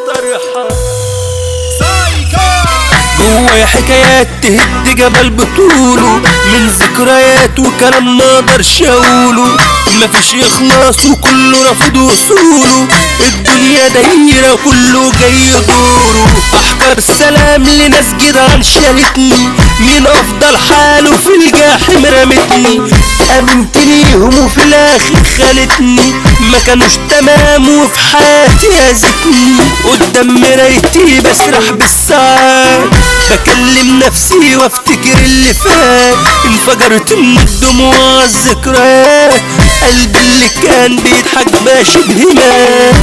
طرحة. جوايا حكايات تهد جبل بطوله، من ذكريات وكلام ما اقدرش اقوله. مفيش اخلاص وكله رافض وصوله، الدنيا دايرة وكله جاي دوره. احقر سلام لناس جدعان شالتني، مين افضل حاله في الجحيم رمتني. امنت ليهم وفي الاخر خانتني، ما كانوش تمام وفي حياتي اذتني. قدام مرايتي بسرح بالساعات، بكلم نفسي وافتكر اللي فات. انفجرت من الدموع الذكريات، قلبي اللي كان بيضحك ماشي بهمات.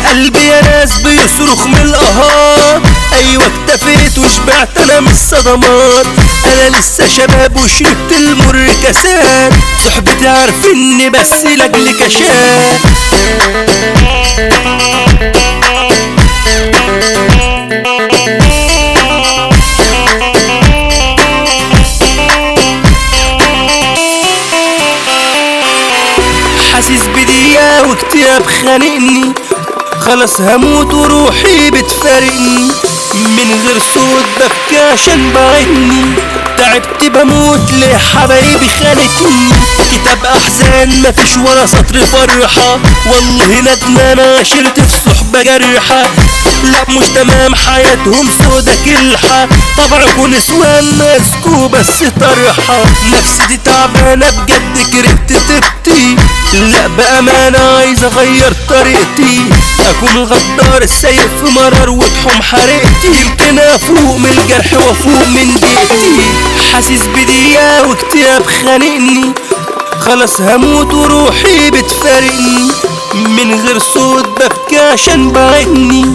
قلبي يا ناس بيصرخ من القهار، ايوه اكتفيت وشبعت انا من الصدمات. انا لسه شباب وشربت المر كاسات، صحبتي عارفيني بس لاجل كشات. حاسس بدقيقة واكتئاب خانقني، خلاص هموت وروحي بتفارقني. من غير صوت ببكي عشان بعيني، تعبت بموت ليه حبايبي خانتني. كتاب احزان مفيش ولا سطر فرحة، والله ندمان عشرت في صحبة جرحة. لا مش تمام حياتهم سودا كلحة، طبعكوا نسوان ماسكوا بس طرحة. نفسي دي تعبانة بجد كرهت تبتي، لا بأمانة عايز اغير طريقتي. اكون غدار السيف في مرار وطحم حريقتي، يمكن افوق من الجرح وافوق من بيتي. حاسس بدقيقة واكتئاب خانقني، خلاص هموت وروحي بتفارقني. من غير صوت ببكي عشان بعيني،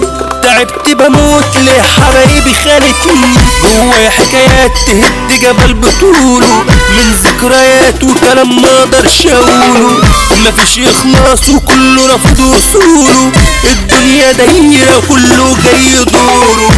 تعبت بموت ليه حبايبي خانتني. جوايا حكايات تهد جبل بطوله، من ذكريات وكلام ما اقدرش اقوله. مفيش اخلاص وكله رافض وصوله، الدنيا دايرة وكله جاي دوره.